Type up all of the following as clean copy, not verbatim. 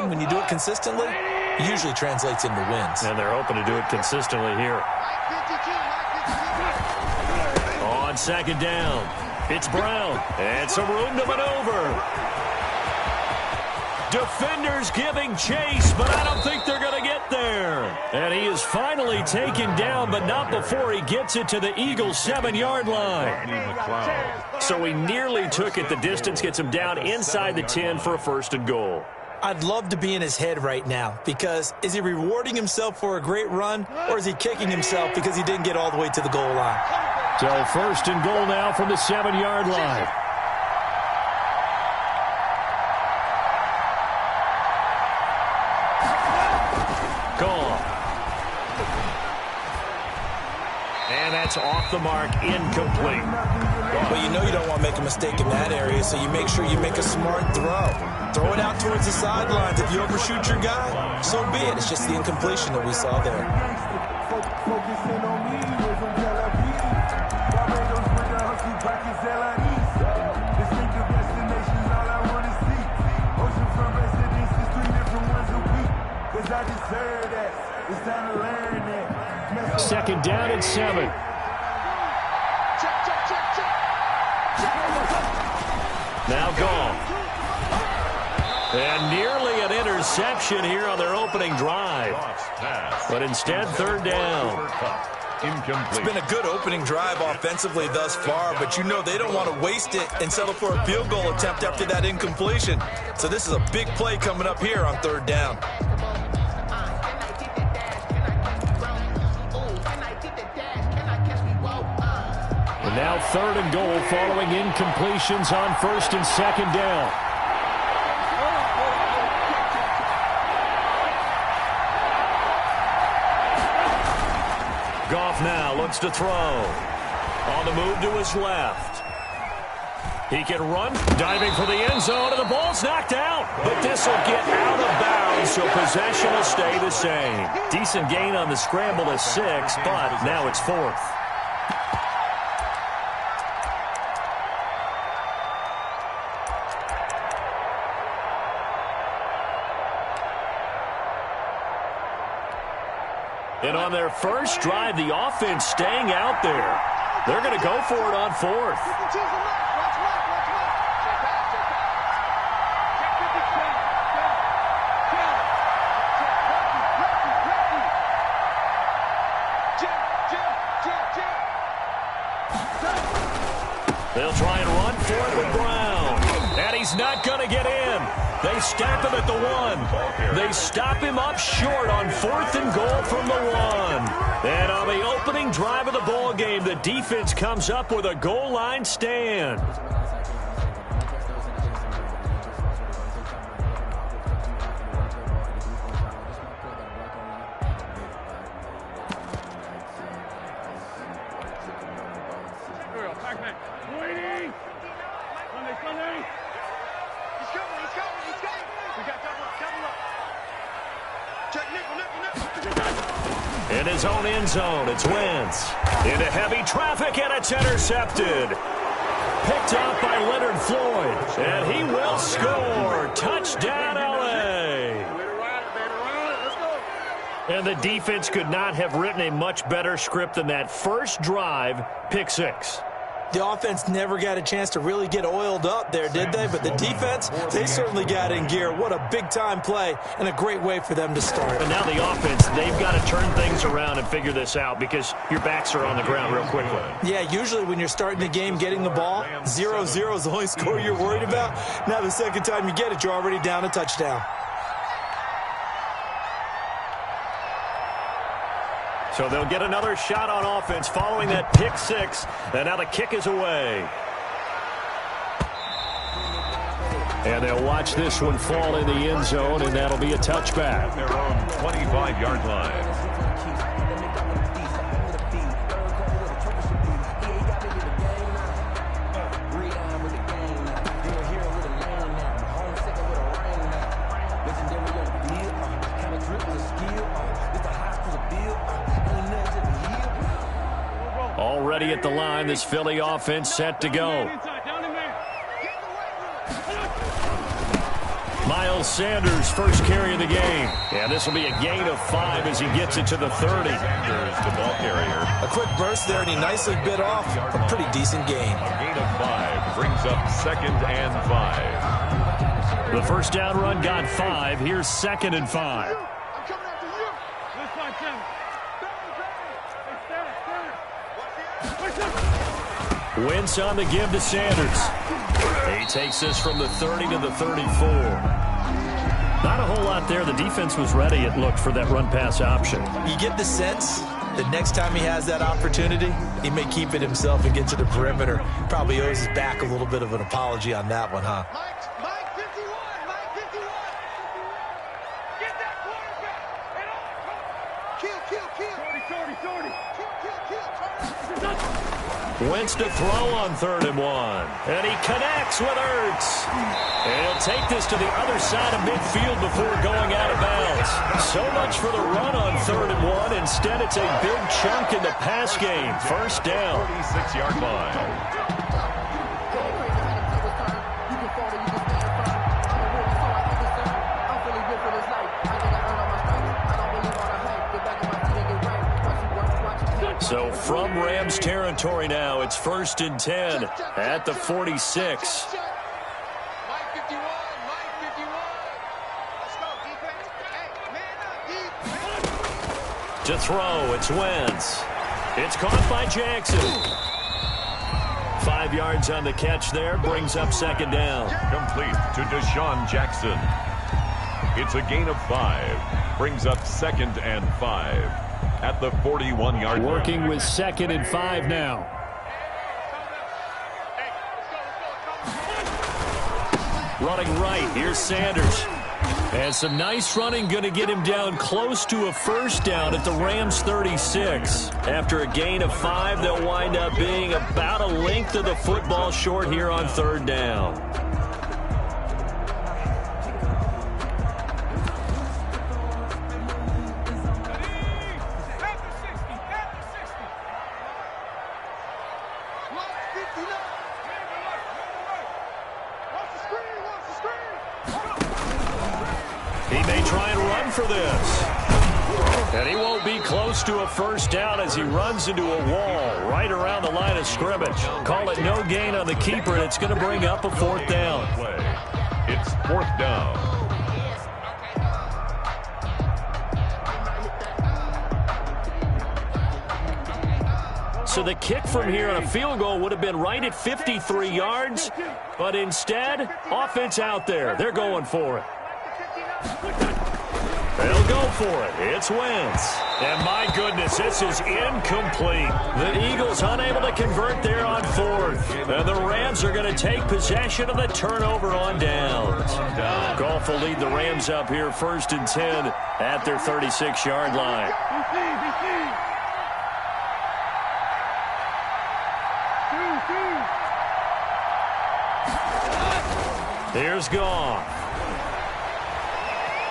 again, when you do it consistently, it usually translates into wins. And they're hoping to do it consistently here. On second down, it's Brown. And some room to maneuver. Defenders giving chase, but I don't think they're going to get there. And he is finally taken down, but not before he gets it to the Eagles' 7-yard line. So he nearly took it the distance, gets him down inside the 10 for a 1st and goal. I'd love to be in his head right now, because is he rewarding himself for a great run, or is he kicking himself because he didn't get all the way to the goal line? So 1st and goal now from the 7-yard line. Gone. And that's off the mark, incomplete. Well, you know you don't want to make a mistake in that area, so you make sure you make a smart throw. Throw it out towards the sidelines. If you overshoot your guy, so be it. It's just the incompletion that we saw there. Second down and 7. Now gone. And nearly an interception here on their opening drive. But instead, 3rd down. It's been a good opening drive offensively thus far, but you know they don't want to waste it and settle for a field goal attempt after that incompletion. So this is a big play coming up here on 3rd down. And now 3rd and goal following incompletions on 1st and 2nd down. Goff now looks to throw. On the move to his left. He can run, diving for the end zone, and the ball's knocked out. But this will get out of bounds, so possession will stay the same. Decent gain on the scramble to 6, but now it's 4th. And on their first drive, the offense staying out there. They're going to go for it on 4th. They'll try and run for it with Brown. And he's not going to get in. They stop him at the 1. They stop him up short on 4th and goal from the 1. And on the opening drive of the ball game, the defense comes up with a goal line stand. In his own end zone, it's Wentz. Into heavy traffic, and it's intercepted. Picked off by Leonard Floyd. And he will score. Touchdown, L.A. And the defense could not have written a much better script than that first drive, pick 6. The offense never got a chance to really get oiled up there, did they? But the defense, they certainly got in gear. What a big-time play and a great way for them to start. And now the offense, they've got to turn things around and figure this out because your backs are on the ground real quickly. Yeah, usually when you're starting the game getting the ball, 0-0 is the only score you're worried about. Now the second time you get it, you're already down a touchdown. So they'll get another shot on offense following that pick 6. And now the kick is away. And they'll watch this one fall in the end zone, and that'll be a touchback. Their own 25-yard line. Already at the line, this Philly offense set to go. Miles Sanders, first carry of the game. And this will be a gain of 5 as he gets it to the 30. Sanders, the ball carrier. A quick burst there, and he nicely bit off a pretty decent gain. A gain of 5 brings up 2nd and 5. The first down run got 5. Here's 2nd and 5. Wentz on the give to Sanders. He takes this from the 30 to the 34. Not a whole lot there. The defense was ready, it looked, for that run-pass option. You get the sense that next time he has that opportunity, he may keep it himself and get to the perimeter. Probably owes his back a little bit of an apology on that one, huh? Mike 51, Mike 51. Get that quarterback. Kill. Wentz to throw on 3rd and 1. And he connects with Ertz. And he'll take this to the other side of midfield before going out of bounds. So much for the run on 3rd and 1. Instead, it's a big chunk in the pass game. First down. 46-yard line. So from Rams territory now, it's 1st and 10 at the 46. Mike 51, Mike 51. Let's go, defense. Hey, man up, defense. To throw, it's Wentz. It's caught by Jackson. 5 yards on the catch there, brings up 2nd down. Complete to Deshaun Jackson. It's a gain of 5, brings up 2nd and 5. At the 41-yard line. Working with 2nd and 5 now. Running right, here's Sanders. And some nice running, going to get him down close to a first down at the Rams 36. After a gain of 5, they'll wind up being about a length of the football short here on 3rd down. For this. And he won't be close to a first down as he runs into a wall right around the line of scrimmage. Call it no gain on the keeper, and it's going to bring up a 4th down. It's 4th down. So the kick from here on a field goal would have been right at 53 yards, but instead, offense out there. They're going for it. They'll go for it. It's Wentz. And my goodness, this is incomplete. The Eagles unable to convert there on 4th. And the Rams are going to take possession of the turnover on downs. Goff will lead the Rams up here 1st and 10 at their 36-yard line. Here's Goff.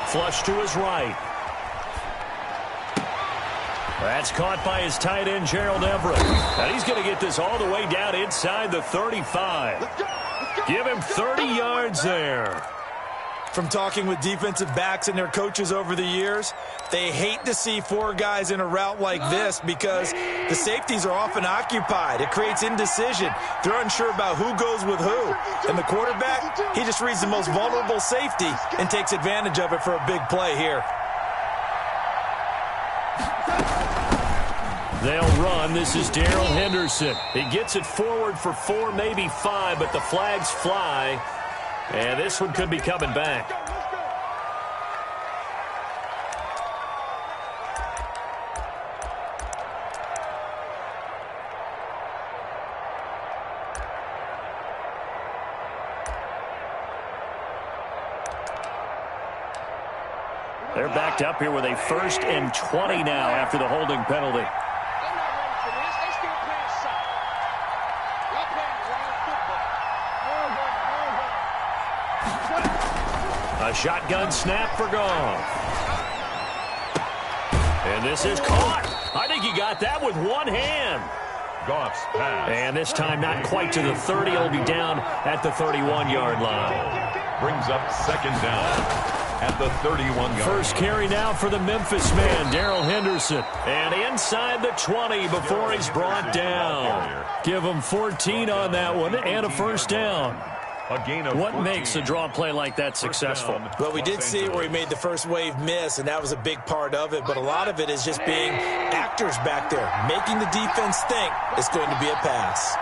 Flush to his right. That's caught by his tight end, Gerald Everett. And he's going to get this all the way down inside the 35. Give him 30 yards there. From talking with defensive backs and their coaches over the years, they hate to see 4 guys in a route like this because the safeties are often occupied. It creates indecision. They're unsure about who goes with who. And the quarterback, he just reads the most vulnerable safety and takes advantage of it for a big play here. They'll run. This is Darrell Henderson. He gets it forward for 4, maybe 5, but the flags fly. And this one could be coming back. They're backed up here with a 1st and 20 now after the holding penalty. A shotgun snap for Goff. And this is caught. I think he got that with one hand. Goff's pass. And this time not quite to the 30. It'll be down at the 31-yard line. Brings up second down at the 31-yard. First carry now for the Memphis man, Darrell Henderson. And inside the 20 before he's brought down. Give him 14 on that one and a first down. A gain of What 14. makes a draw play like that successful? Well, we did see where he made the first wave miss, and that was a big part of it. But a lot of it is just being actors back there, making the defense think it's going to be a pass.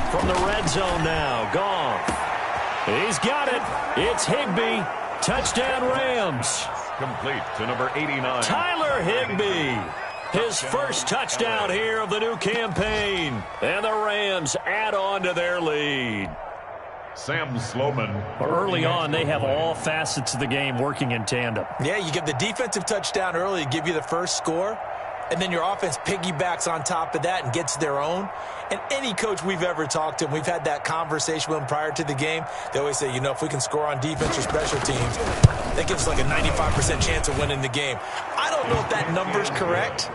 From the red zone now, Goff. He's got it. It's Higbee. Touchdown Rams. Complete to number 89. Tyler Higbee. His first touchdown here of the new campaign. And the Rams add on to their lead. Sam Sloman. Early on, they have all facets of the game working in tandem. Yeah, you give the defensive touchdown early to give you the first score, and then your offense piggybacks on top of that and gets their own. And any coach we've ever talked to, and we've had that conversation with them prior to the game, they always say, you know, if we can score on defense or special teams, that gives us like a 95% chance of winning the game. I don't know if that number's correct,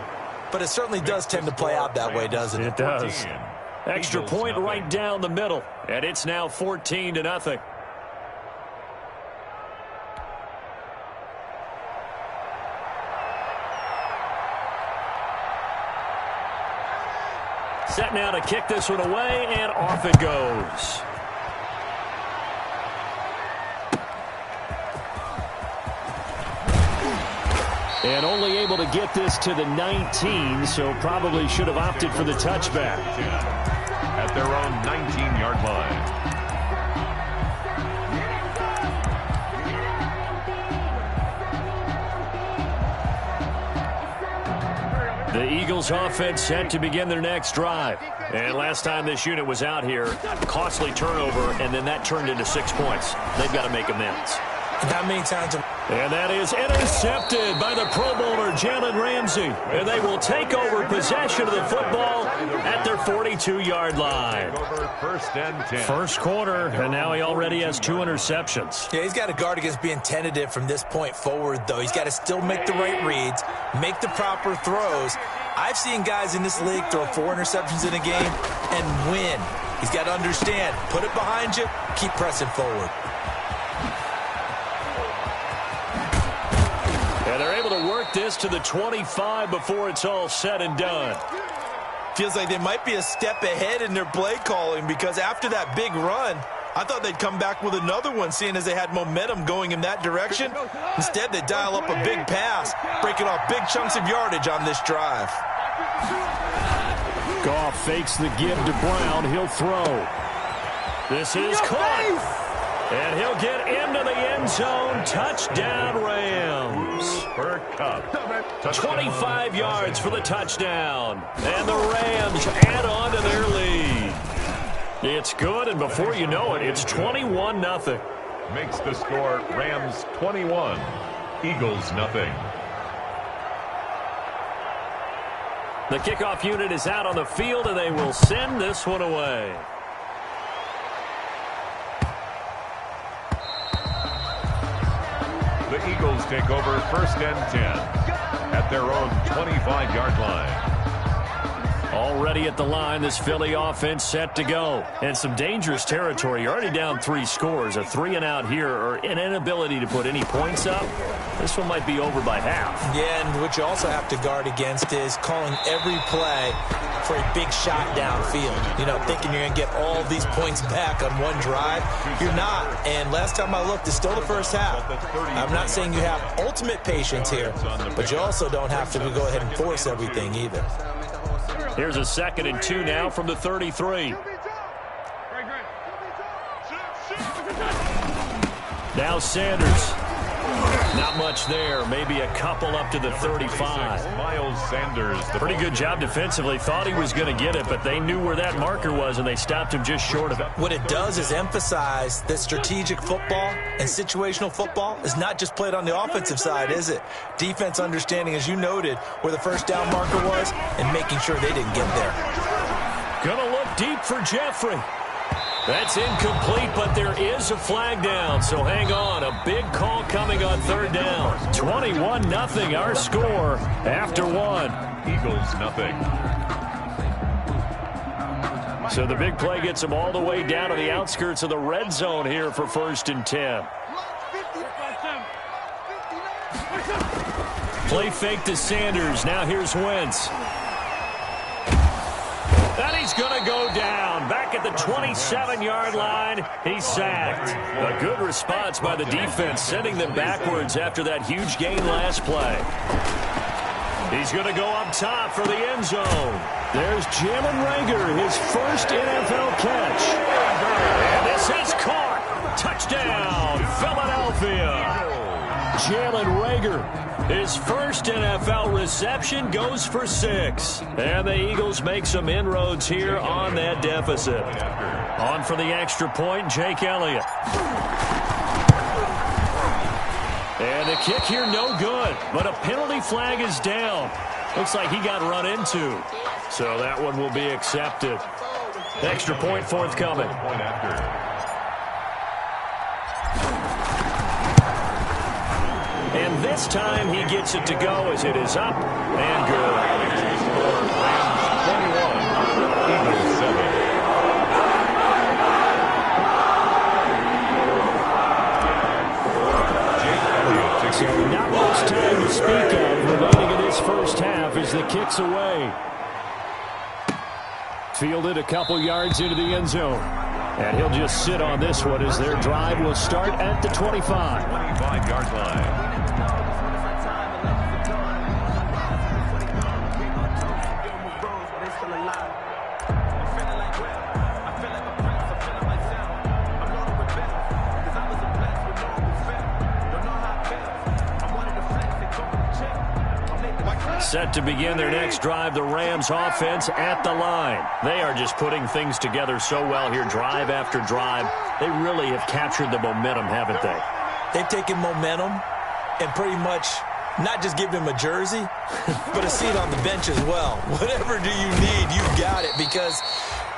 but it certainly does tend to play out that way, doesn't it? It does. Extra point right down the middle, and it's now 14-0. Set now to kick this one away, and off it goes. And only able to get this to the 19, so probably should have opted for the touchback. At their own 19-yard line. The Eagles offense set to begin their next drive. And last time this unit was out here, costly turnover, and then that turned into 6 points. They've got to make amends. How many times? And that is intercepted by the Pro Bowler, Jalen Ramsey. And they will take over possession of the football at their 42-yard line. First and 10. First quarter, and now he already has 2 interceptions. Yeah, he's got to guard against being tentative from this point forward, though. He's got to still make the right reads, make the proper throws. I've seen guys in this league throw 4 interceptions in a game and win. He's got to understand, put it behind you, keep pressing forward. And they're able to work this to the 25 before it's all said and done. Feels like they might be a step ahead in their play calling, because after that big run, I thought they'd come back with another one, seeing as they had momentum going in that direction. Instead, they dial up a big pass, breaking off big chunks of yardage on this drive. Goff fakes the give to Brown. He'll throw. This is caught. And he'll get into the end zone. Touchdown, Rams. Per Cup. 25 yards for the touchdown. And the Rams add on to their lead. It's good, and before you know it, it's 21-0. Makes the score Rams 21, Eagles nothing. The kickoff unit is out on the field, and they will send this one away. The Eagles take over first and 10 at their own 25-yard line. Already at the line, this Philly offense set to go. And some dangerous territory. You're already down 3 scores. A 3-and-out here, or an inability to put any points up. This one might be over by half. Yeah, and what you also have to guard against is calling every play for a big shot downfield. You know, thinking you're going to get all these points back on one drive. You're not. And last time I looked, it's still the first half. I'm not saying you have ultimate patience here, but you also don't have to go ahead and force everything either. Here's a 2nd and 2 now from the 33. Now Sanders. Not much there. Maybe a couple up to the 35. Miles Sanders. Pretty good job defensively. Thought he was going to get it, but they knew where that marker was, and they stopped him just short of it. What it does is emphasize that strategic football and situational football is not just played on the offensive side, is it? Defense understanding, as you noted, where the first down marker was and making sure they didn't get there. Gonna look deep for Jeffrey. That's incomplete, but there is a flag down, so hang on. A big call coming on 3rd down. 21-0 our score after 1. Eagles nothing. So the big play gets him all the way down to the outskirts of the red zone here for 1st and 10. Play fake to Sanders. Now here's Wentz. And he's going to go down. Back at the 27-yard line, he's sacked. A good response by the defense, sending them backwards after that huge gain last play. He's going to go up top for the end zone. There's Jalen Reagor, his first NFL catch. And this is caught. Touchdown, Philadelphia. Jalen Reagor, his first NFL reception, goes for 6. And the Eagles make some inroads here on that deficit. On for the extra point, Jake Elliott. And the kick here, no good. But a penalty flag is down. Looks like he got run into. So that one will be accepted. Extra point forthcoming. And this time he gets it to go as it is up and good. 21, Eagles 7. So not much time to speak of remaining in this first half as the kick's away. Fielded a couple yards into the end zone. And he'll just sit on this one as their drive will start at the 25. 25-yard line. Set to begin their next drive, the Rams offense at the line. They are just putting things together so well here, drive after drive. They really have captured the momentum, haven't they? They've taken momentum and pretty much not just given him a jersey, but a seat on the bench as well. Whatever do you need, you've got it, because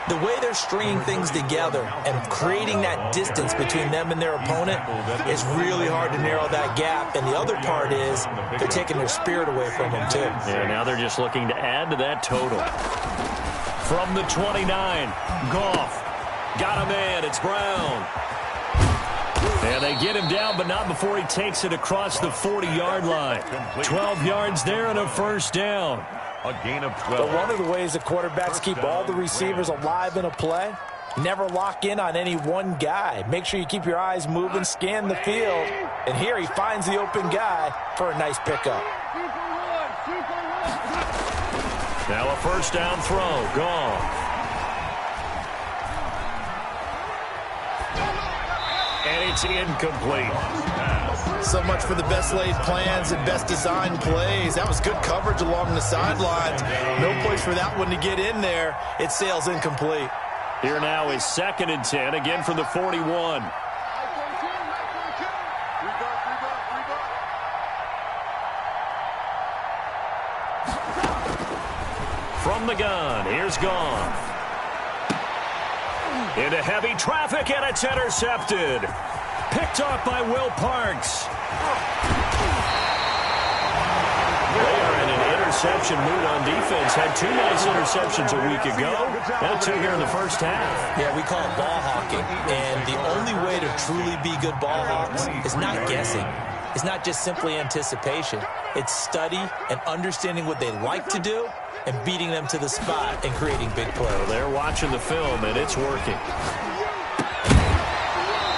the way they're stringing things together and creating that distance between them and their opponent is really hard to narrow that gap. And the other part is they're taking their spirit away from them, too. Yeah, now they're just looking to add to that total. From the 29, Goff. Got a man, it's Brown. And they get him down, but not before he takes it across the 40-yard line. 12 yards there and a first down. A gain of 12. But one of the ways the quarterbacks keep all the receivers alive in a play, never lock in on any one guy. Make sure you keep your eyes moving, scan the field. And here he finds the open guy for a nice pickup. Now a first down throw. Gone. And it's incomplete. So much for the best laid plans and best designed plays. That was good coverage along the sidelines. No place for that one to get in there. It sails incomplete. Here now is 2nd and 10, again from the 41. From the gun, here's Goff. Into heavy traffic, and it's intercepted. Picked off by Will Parks. They are in an interception mood on defense. Had 2 nice interceptions a week ago. Now 2 here in the first half. Yeah, we call it ball hawking. And the only way to truly be good ball hawks is not guessing. It's not just simply anticipation. It's study and understanding what they like to do and beating them to the spot and creating big plays. Well, they're watching the film, and it's working.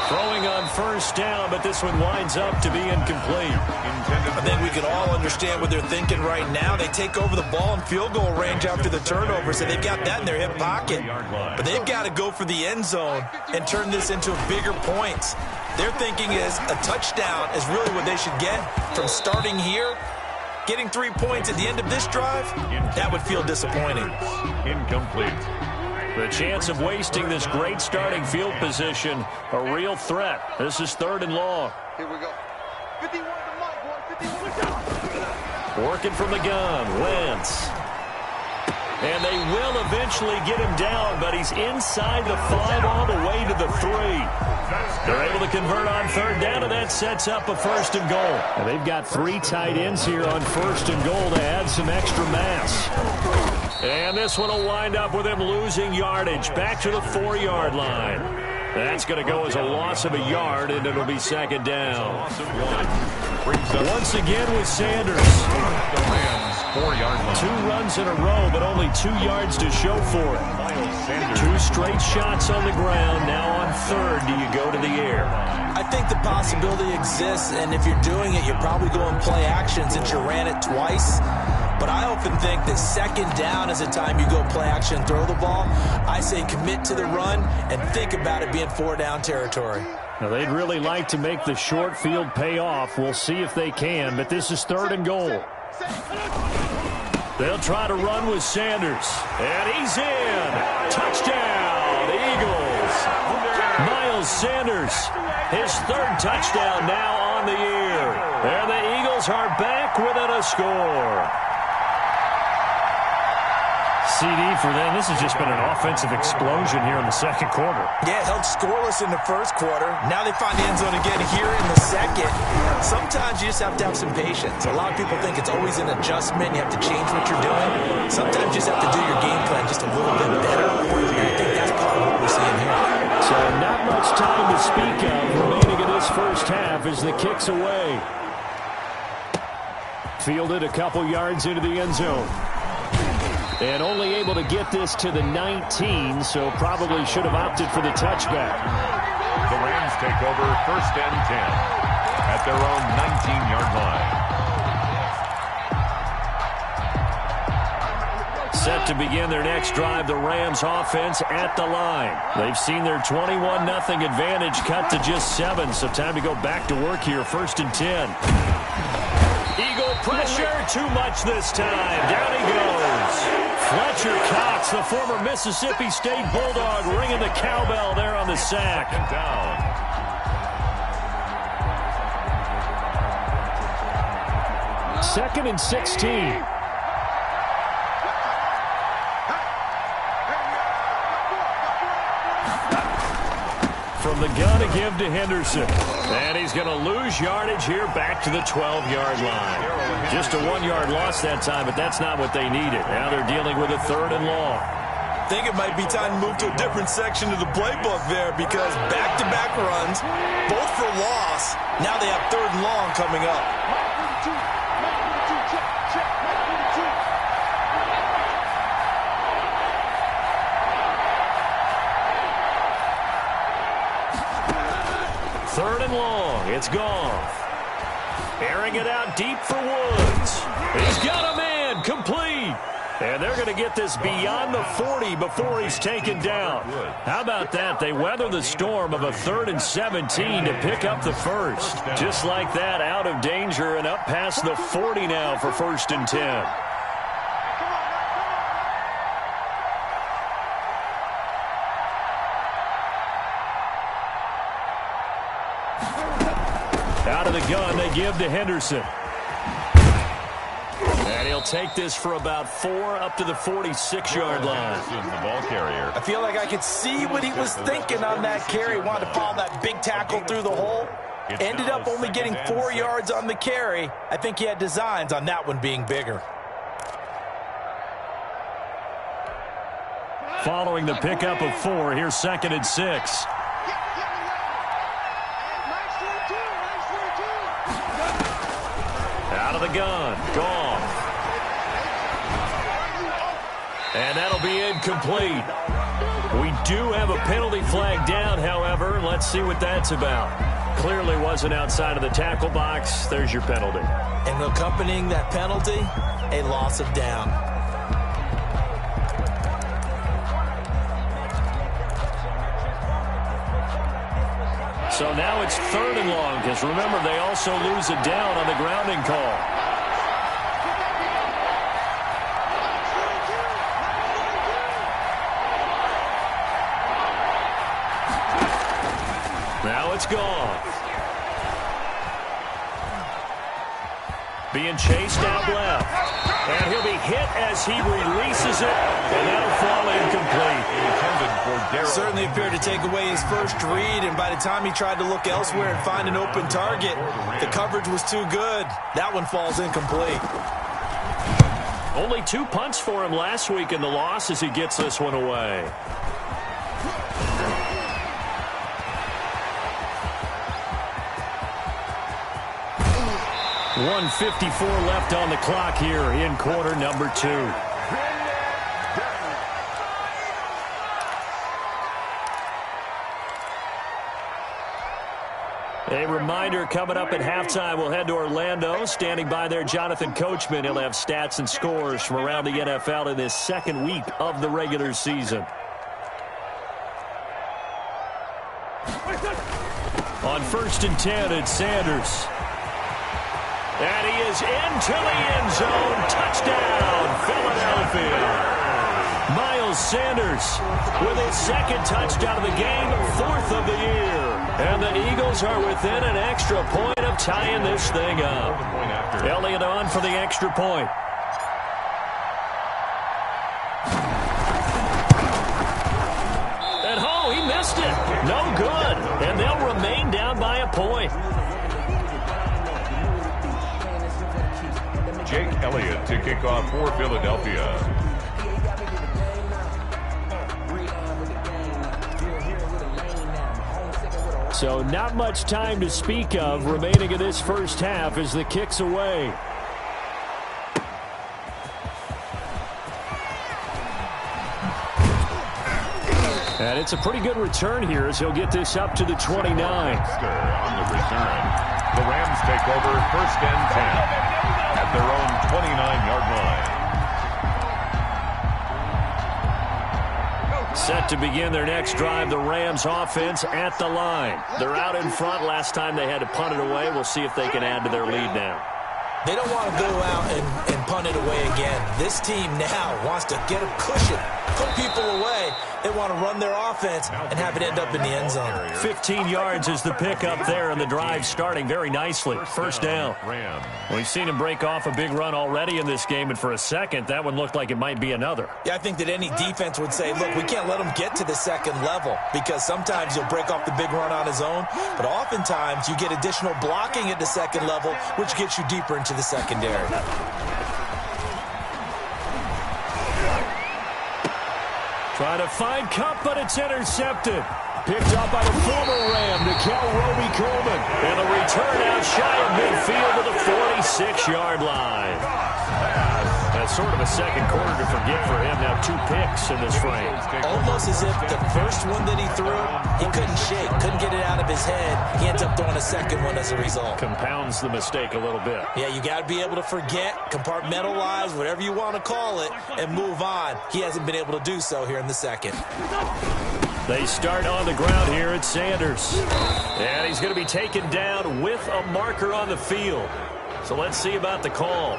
Throwing on first down, but this one winds up to be incomplete. I think we can all understand what they're thinking right now. They take over the ball in field goal range after the turnover, so they've got that in their hip pocket. But they've got to go for the end zone and turn this into bigger points. Their thinking is a touchdown is really what they should get from starting here. Getting 3 points at the end of this drive, that would feel disappointing. Incomplete. The chance of wasting this great starting field position, a real threat. This is 3rd and long. Here we go. 51 to Mike, boy. 51. Working from the gun, Wentz. And they will eventually get him down, but he's inside the 5 all the way to the 3. They're able to convert on 3rd down, and that sets up a 1st and goal. And they've got 3 tight ends here on 1st and goal to add some extra mass. And this one will wind up with him losing yardage back to the 4-yard line. That's going to go as a loss of a yard, and it'll be second down. Once again with Sanders. The Rams 4-yard line. 2 runs in a row, but only 2 yards to show for it. 2 straight shots on the ground. Now on third, do you go to the air? I think the possibility exists, and if you're doing it, you're probably going play action since you ran it twice. But I often think that second down is the time you go play action and throw the ball. I say commit to the run and think about it being 4-down territory. Now, they'd really like to make the short field pay off. We'll see if they can, but this is 3rd and goal. They'll try to run with Sanders. And he's in. Touchdown, Eagles. Miles Sanders, his 3rd touchdown now on the year. And the Eagles are back within a score. CD for them. This has just been an offensive explosion here in the second quarter. Yeah, held scoreless in the first quarter. Now they find the end zone again here in the second. Sometimes you just have to have some patience. A lot of people think it's always an adjustment. You have to change what you're doing. Sometimes you just have to do your game plan just a little bit better. And I think that's part of what we're seeing here. So not much time to speak of remaining in this first half as the kick's away. Fielded a couple yards into the end zone. And only able to get this to the 19, so probably should have opted for the touchback. The Rams take over 1st and 10 at their own 19-yard line. Set to begin their next drive, the Rams offense at the line. They've seen their 21-0 advantage cut to just 7, so time to go back to work here, 1st and 10. Eagle pressure, too much this time. Down he goes. Fletcher Cox, the former Mississippi State Bulldog, ringing the cowbell there on the sack. Second down. Second and 16. From the gun to give to Henderson. And he's going to lose yardage here back to the 12-yard line. Just a 1-yard loss that time, but that's not what they needed. Now they're dealing with a 3rd and long. I think it might be time to move to a different section of the playbook there because back-to-back runs, both for loss. Now they have 3rd and long coming up. Third and long. It's Goff. Airing it out deep for Woods. He's got a man. Complete. And they're going to get this beyond the 40 before he's taken down. How about that? They weather the storm of a 3rd and 17 to pick up the first. Just like that, out of danger and up past the 40 now for 1st and 10. Out of the gun, they give to Henderson. And he'll take this for about 4 up to the 46-yard line. The ball carrier. I feel like I could see what he was thinking on that carry. Wanted to follow that big tackle through the hole. Ended up only getting 4 yards on the carry. I think he had designs on that one being bigger. Following the pickup of 4, here's 2nd and 6. Out of the gun, Goff. And that'll be incomplete. We do have a penalty flag down, however. Let's see what that's about. Clearly wasn't outside of the tackle box. There's your penalty. And accompanying that penalty, a loss of down. So now it's 3rd and long, because remember, they also lose a down on the grounding call. Now it's Goff. Being chased out left. And he'll be hit as he releases it, and that'll fall incomplete. Certainly appeared to take away his first read, and by the time he tried to look elsewhere and find an open target, the coverage was too good. That one falls incomplete. Only 2 punts for him last week in the loss as he gets this one away. 1:54 left on the clock here in quarter number 2. A reminder coming up at halftime, we'll head to Orlando. Standing by there, Jonathan Coachman. He'll have stats and scores from around the NFL in this second week of the regular season. On 1st and 10, it's Sanders. And he is into the end zone. Touchdown, Philadelphia. Miles Sanders with his 2nd touchdown of the game, 4th of the year. And the Eagles are within an extra point of tying this thing up. Elliott on for the extra point. And he missed it. No good. And they'll remain down by a point. Jake Elliott to kick off for Philadelphia. So not much time to speak of remaining in this first half as the kick's away. And it's a pretty good return here as he'll get this up to the 29. On the return. The Rams take over 1st and 10 at their own 29-yard line. Set to begin their next drive, the Rams offense at the line. They're out in front. Last time they had to punt it away. We'll see if they can add to their lead now. They don't want to go out and punt it away again. This team now wants to get a cushion, put people away. They want to run their offense and have it end up in the end zone. 15 yards is the pickup there, and the drive starting very nicely. 1st down. We've seen him break off a big run already in this game, and for a second, that one looked like it might be another. Yeah, I think that any defense would say, look, we can't let him get to the 2nd level because sometimes he'll break off the big run on his own, but oftentimes you get additional blocking at the 2nd level, which gets you deeper into the secondary. Trying to find Cup, but it's intercepted. Picked up by the former Ram, Nikel Roby-Coleman. And a return out shy of midfield to the 46-yard line. That's sort of a second quarter to forget for him. Now 2 picks in this frame. Almost as if the first one that he threw, he couldn't shake, couldn't get it out of his head. He ends up throwing a 2nd one as a result. Compounds the mistake a little bit. Yeah, you got to be able to forget, compartmentalize, whatever you want to call it, and move on. He hasn't been able to do so here in the 2nd. They start on the ground here at Sanders. And he's going to be taken down with a marker on the field. So let's see about the call.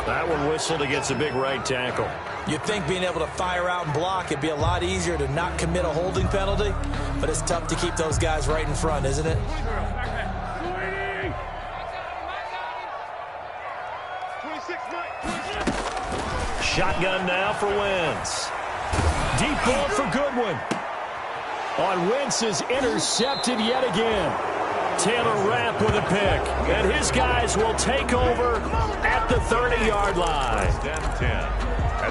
That one whistled against a big right tackle. You'd think being able to fire out and block, it'd be a lot easier to not commit a holding penalty, but it's tough to keep those guys right in front, isn't it? Shotgun now for Wentz. Deep ball for Goodwin. On Wentz is intercepted yet again. Taylor Rapp with a pick. And his guys will take over at the 30-yard line.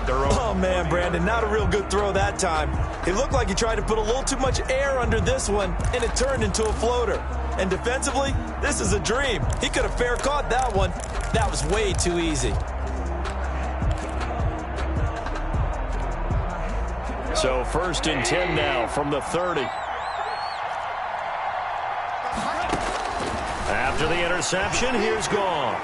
Oh, man, Brandon, not a real good throw that time. It looked like he tried to put a little too much air under this one, and it turned into a floater. And defensively, this is a dream. He could have fair caught that one. That was way too easy. So 1st and 10 now from the 30. After the interception, here's Goff.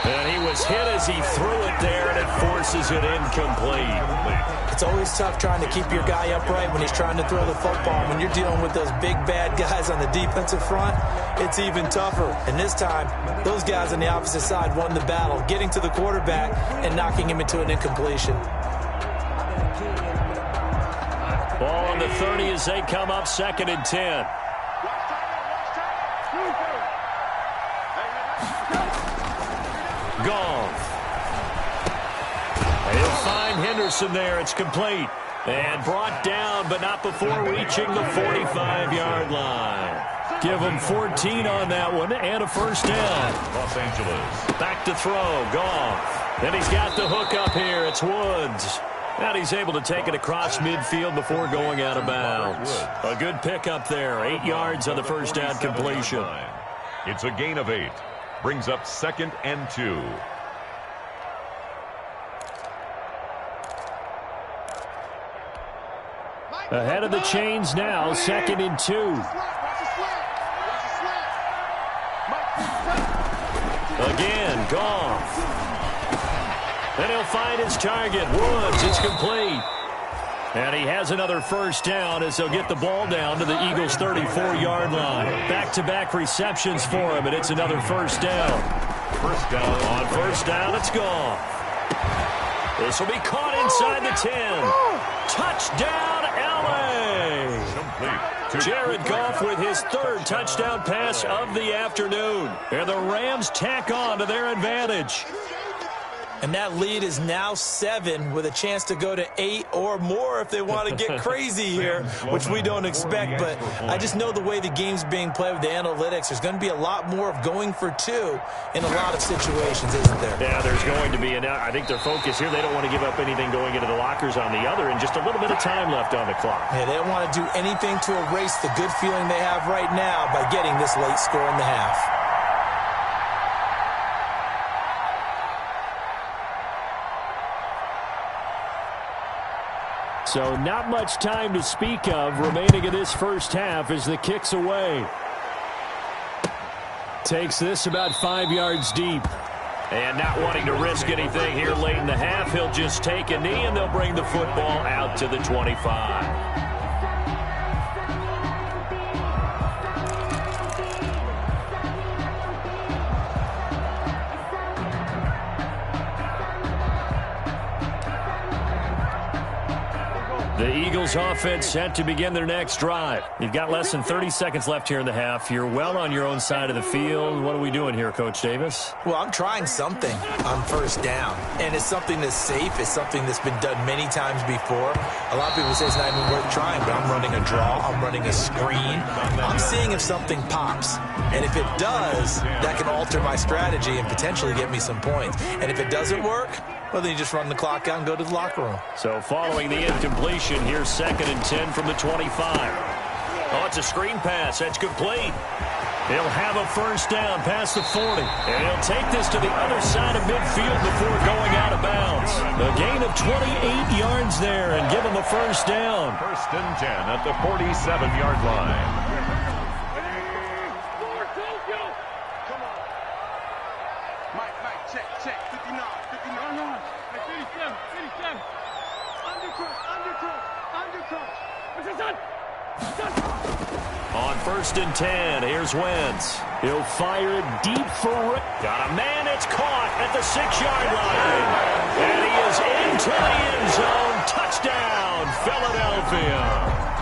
And he was hit as he threw it there, and it forces it incomplete. It's always tough trying to keep your guy upright when he's trying to throw the football. When you're dealing with those big, bad guys on the defensive front, it's even tougher. And this time, those guys on the opposite side won the battle, getting to the quarterback and knocking him into an incompletion. Ball on the 30 as they come up 2nd and 10. Goff. He'll find Henderson there. It's complete. And brought down, but not before reaching the 45-yard line. Give him 14 on that one and a first down. Los Angeles. Back to throw. Goff. Then he's got the hook up here. It's Woods. And he's able to take it across midfield before going out of bounds. A good pickup there. 8 yards on the first down completion. It's a gain of 8. Brings up 2nd and 2. Ahead of the chains now. 2nd and 2. Again, Goff. And he'll find his target. Woods, it's complete. And he has another first down as they'll get the ball down to the Eagles' 34-yard line. Back-to-back receptions for him, and it's another first down. First down. On first down, it's Goff. This will be caught inside the 10. Touchdown, L.A. Complete. Jared Goff with his 3rd touchdown pass of the afternoon. And the Rams tack on to their advantage. And that lead is now 7 with a chance to go to 8 or more if they want to get crazy here, which we don't expect. But I just know the way the game's being played with the analytics, there's going to be a lot more of going for 2 in a lot of situations, isn't there? Yeah, there's going to be. And I think their focus here, they don't want to give up anything going into the lockers on the other, and just a little bit of time left on the clock. Yeah, they don't want to do anything to erase the good feeling they have right now by getting this late score in the half. So not much time to speak of remaining in this first half as the kick's away. Takes this about 5 yards deep. And not wanting to risk anything here late in the half, he'll just take a knee and they'll bring the football out to the 25. The Eagles offense set to begin their next drive. You've got less than 30 seconds left here in the half. You're well on your own side of the field. What are we doing here, Coach Davis? Well, I'm trying something on first down, and it's something that's safe. It's something that's been done many times before. A lot of people say it's not even worth trying, but I'm running a draw. I'm running a screen. I'm seeing if something pops, and if it does, that can alter my strategy and potentially get me some points. And if it doesn't work, well, then you just run the clock out and go to the locker room. So following the incompletion, here's 2nd and 10 from the 25. Oh, it's a screen pass. That's complete. He'll have a first down past the 40. And he'll take this to the other side of midfield before going out of bounds. A gain of 28 yards there and give him a first down. 1st and 10 at the 47-yard line. On 1st and 10, here's Wentz. He'll fire it deep for Rick. Got a man, it's caught at the 6-yard line. And he is into the end zone. Touchdown, Philadelphia.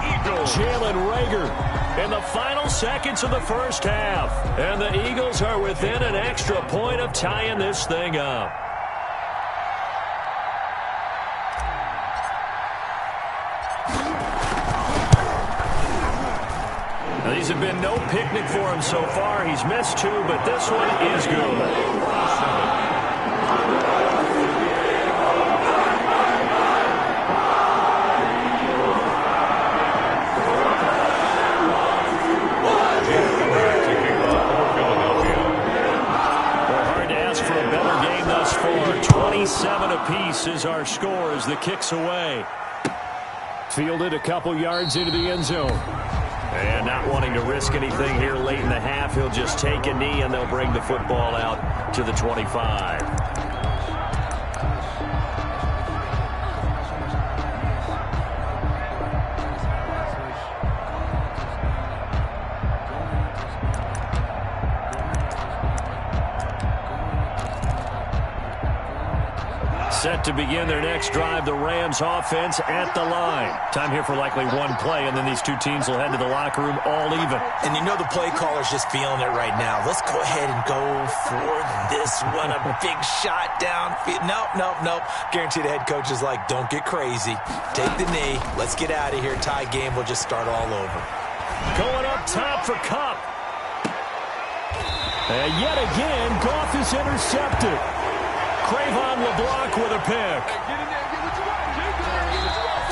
Eagles. Jalen Reagor in the final seconds of the first half. And the Eagles are within an extra point of tying this thing up. These have been no picnic for him so far. He's missed 2, but this one is good. Well, hard to ask for a better game thus far. 27 apiece is our score as the kick's away. Fielded a couple yards into the end zone. And not wanting to risk anything here late in the half, he'll just take a knee and they'll bring the football out to the 25. Set to begin their next drive, the Rams offense at the line. Time here for likely one play, and then these two teams will head to the locker room all even. And you know the play caller's just feeling it right now. Let's go ahead and go for this one. A big shot down. Nope. Guarantee the head coach is like, don't get crazy. Take the knee. Let's get out of here. Tie game will just start all over. Going up top for Kupp. And yet again, Goff is intercepted. Cravon LeBlanc with a pick.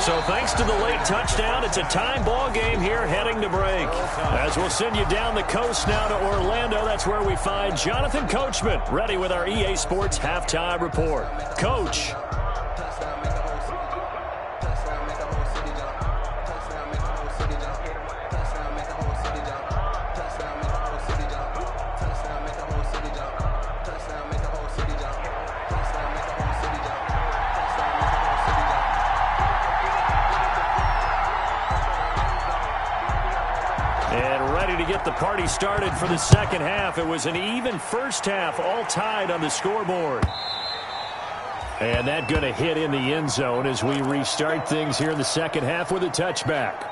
So thanks to the late touchdown, it's a time ball game here heading to break. As we'll send you down the coast now to Orlando, that's where we find Jonathan Coachman ready with our EA Sports halftime report. Coach. Get the party started for the second half. It was an even first half, all tied on the scoreboard. And that going to hit in the end zone as we restart things here in the second half with a touchback.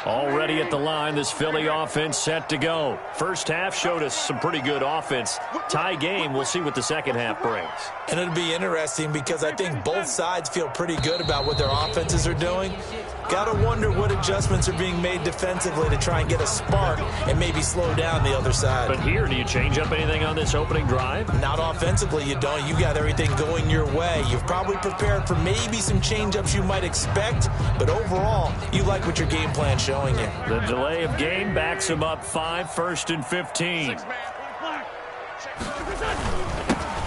Already at the line, this Philly offense set to go. First half showed us some pretty good offense. Tie game, we'll see what the second half brings. And it'll be interesting because I think both sides feel pretty good about what their offenses are doing. Got to wonder what adjustments are being made defensively to try and get a spark and maybe slow down the other side. But here, do you change up anything on this opening drive? Not offensively, you don't. You got everything going your way. You've probably prepared for maybe some change-ups you might expect, but overall, you like what your game plan's showing you. The delay of game backs him up 5, 1st and 15.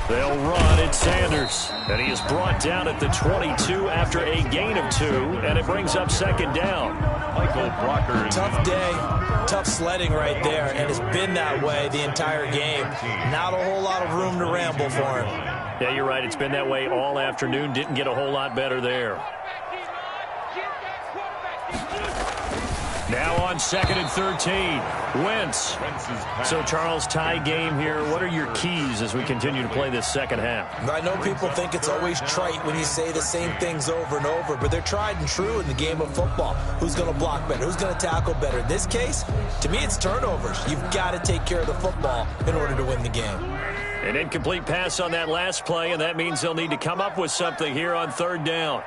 They'll run. It's Sanders. And he is brought down at the 22 after a gain of 2, and it brings up second down. Michael Brocker. Tough day, tough sledding right there, and it's been that way the entire game. Not a whole lot of room to ramble for him. Yeah, you're right. It's been that way all afternoon. Didn't get a whole lot better there. Now on 2nd and 13. Wentz. So, Charles, tie game here. What are your keys as we continue to play this second half? I know people think it's always trite when you say the same things over and over, but they're tried and true in the game of football. Who's going to block better? Who's going to tackle better? In this case, to me, it's turnovers. You've got to take care of the football in order to win the game. An incomplete pass on that last play, and that means they'll need to come up with something here on 3rd down.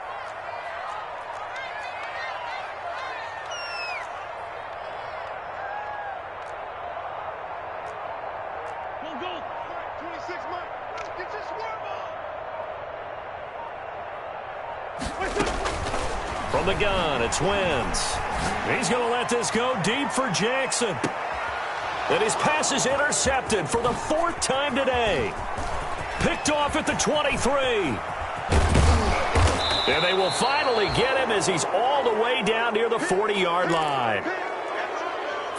From the gun, it's Wentz. He's going to let this go deep for Jackson. And his pass is intercepted for the 4th time today. Picked off at the 23. And they will finally get him as he's all the way down near the 40-yard line.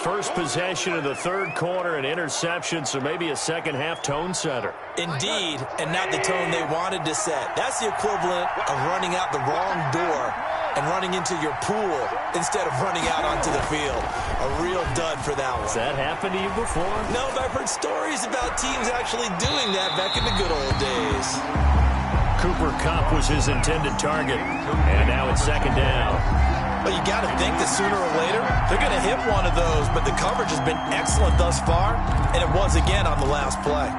First possession of the 3rd quarter, an interception, so maybe a second-half tone setter. Indeed, and not the tone they wanted to set. That's the equivalent of running out the wrong door and running into your pool instead of running out onto the field. A real dud for that one. Has that happened to you before? No, but I've heard stories about teams actually doing that back in the good old days. Cooper Kupp was his intended target, and now it's 2nd down. But you got to think that sooner or later, they're going to hit one of those, but the coverage has been excellent thus far, and it was again on the last play.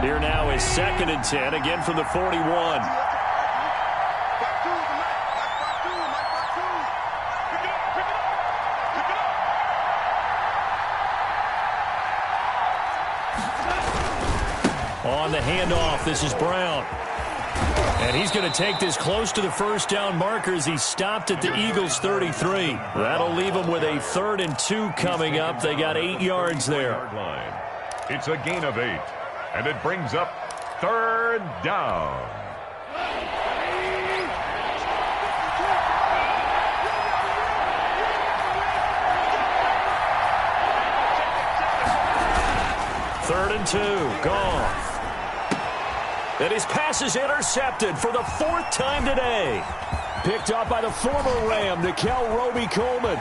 Here now is 2nd and 10, again from the 41. On the handoff, this is Brown. And he's going to take this close to the 1st down marker as he stopped at the Eagles' 33. That'll leave them with a 3rd and 2 coming up. They got 8 yards there. It's a gain of 8, and it brings up 3rd down. 3rd and 2. Goff. And his pass is intercepted for the 4th time today. Picked up by the former Ram, Nikel Roby-Coleman.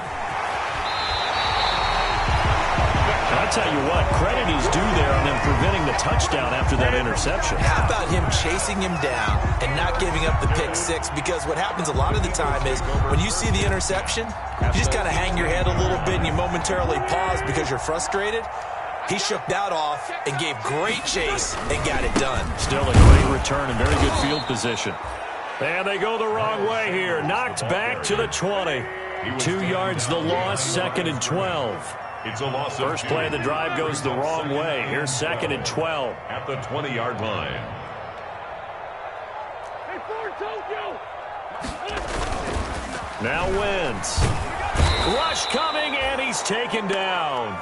I tell you what, credit is due there on them preventing the touchdown after that interception. How about him chasing him down and not giving up the pick six? Because what happens a lot of the time is when you see the interception, you just kind of hang your head a little bit and you momentarily pause because you're frustrated. He shook that off and gave great chase and got it done. Still a great return and very good field position. And they go the wrong way here. Knocked back to the 20. 2 yards the loss, 2nd and 12. It's a loss. First play of the drive goes the wrong way. Here's 2nd and 12. At the 20-yard line. Now Wentz. Rush coming, and he's taken down.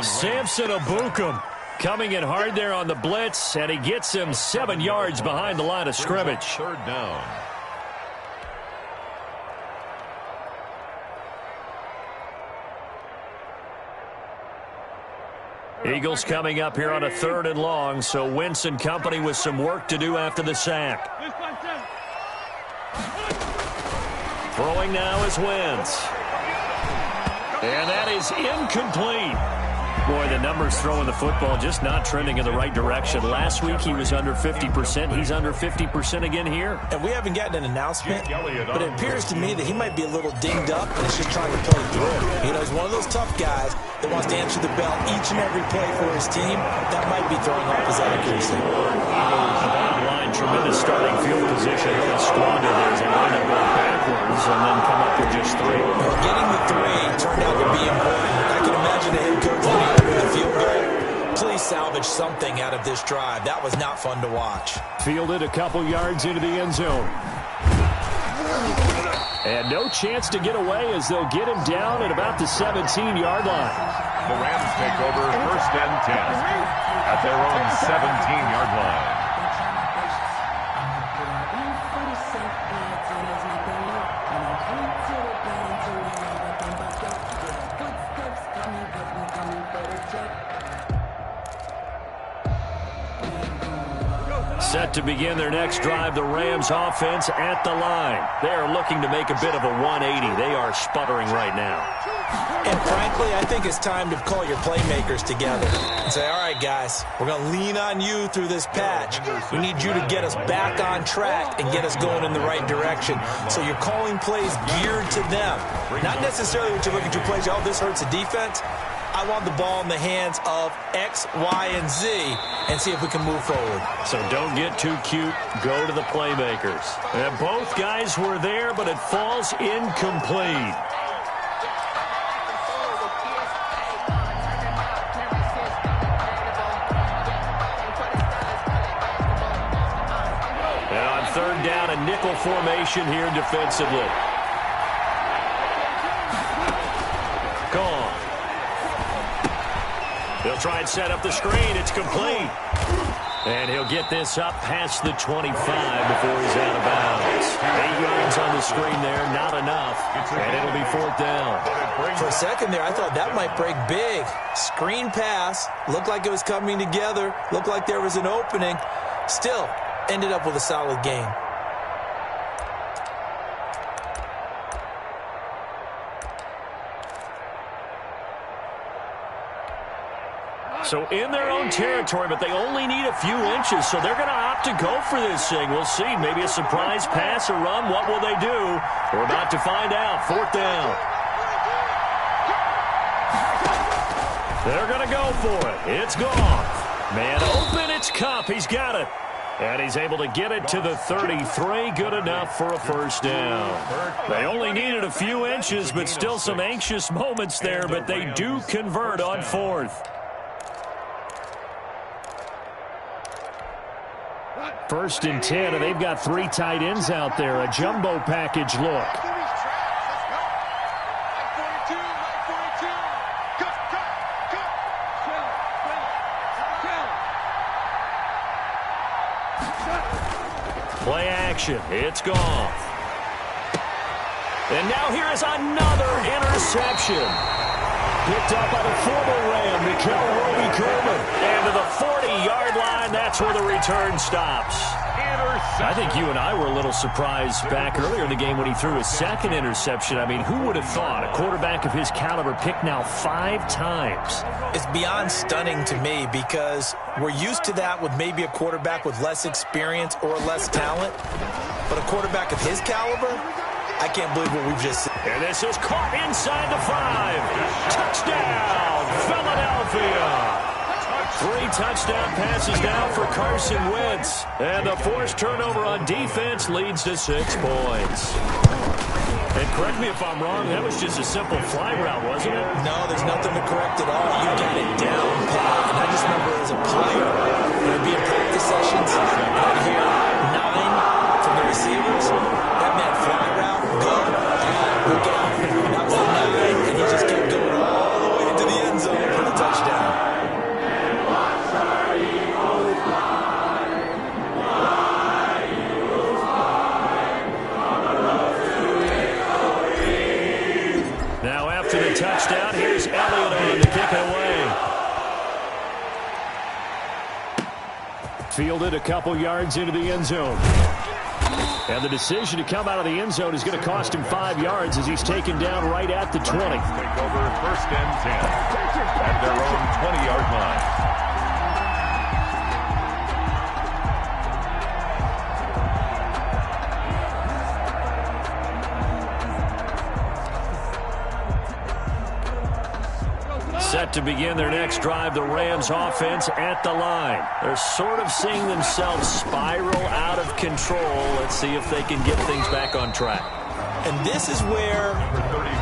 Samson Ebukam coming in hard there on the blitz, and he gets him 7 yards behind the line of scrimmage. 3rd down. Eagles coming up here on a 3rd and long, so Wentz and company with some work to do after the sack. Throwing now is Wentz. And that is incomplete. Boy, the numbers throwing the football just not trending in the right direction. Last week he was under 50%. He's under 50% again here. And we haven't gotten an announcement, but it appears to me that he might be a little dinged up and is just trying to play through. You know, he's one of those tough guys that wants to answer the bell each and every play for his team. That might be throwing off his accuracy. Bottom line, tremendous starting field position. Really squandered there as they wind up going backwards and then come up with just 3. Well, getting the 3 turned out to be important. I can imagine a head coach when he opened the field goal. Please salvage something out of this drive. That was not fun to watch. Fielded a couple yards into the end zone. And no chance to get away as they'll get him down at about the 17-yard line. The Rams take over 1st and 10 at their own 17-yard line. Set to begin their next drive, the Rams offense at the line. They are looking to make a bit of a 180. They are sputtering right now. And frankly, I think it's time to call your playmakers together and say, all right, guys, we're going to lean on you through this patch. We need you to get us back on track and get us going in the right direction. So you're calling plays geared to them. Not necessarily what you look at your plays, oh, this hurts the defense. I want the ball in the hands of X, Y, and Z and see if we can move forward. So don't get too cute. Go to the playmakers. And both guys were there, but it falls incomplete. And on 3rd down, a nickel formation here defensively. Gone. They'll try and set up the screen. It's complete. And he'll get this up past the 25 before he's out of bounds. 8 yards on the screen there, not enough. And it'll be 4th down. For a second there, I thought that might break big. Screen pass. Looked like it was coming together. Looked like there was an opening. Still, ended up with a solid game. So in their own territory, but they only need a few inches, so they're going to opt to go for this thing. We'll see. Maybe a surprise pass or run. What will they do? We're about to find out. 4th down. They're going to go for it. It's Goff. Man open. It's Kupp. He's got it. And he's able to get it to the 33. Good enough for a 1st down. They only needed a few inches, but still some anxious moments there, but they do convert on 4th. 1st and 10, and they've got 3 tight ends out there. A jumbo package look. Play action. It's Goff. And now here is another interception. picked up by the former Ram, Mikel Roby-Coleman. And to the 40-yard line, that's where the return stops. I think you and I were a little surprised back earlier in the game when he threw his second interception. I mean, who would have thought a quarterback of his caliber picked now 5 times? It's beyond stunning to me because we're used to that with maybe a quarterback with less experience or less talent. But a quarterback of his caliber, I can't believe what we've just seen. And this is caught inside the 5. Touchdown, Philadelphia. 3 touchdown passes now for Carson Wentz. And the forced turnover on defense leads to 6 points. And correct me if I'm wrong, that was just a simple fly route, wasn't it? No, there's nothing to correct at all. You got it down, Pat. And I just remember as a player, when I'd be in practice sessions, and I'd hear 9 from the receivers. That meant fly route, go, look out. That was the 9, and he just kept going all the way into the end zone for the touchdown. Touchdown. Here's Elliott on to kick it away. Fielded a couple yards into the end zone. And the decision to come out of the end zone is going to cost him 5 yards as he's taken down right at the 20. Take over 1st and 10 at their own 20-yard line. Set to begin their next drive, the Rams offense at the line. They're sort of seeing themselves spiral out of control. Let's see if they can get things back on track. And this is where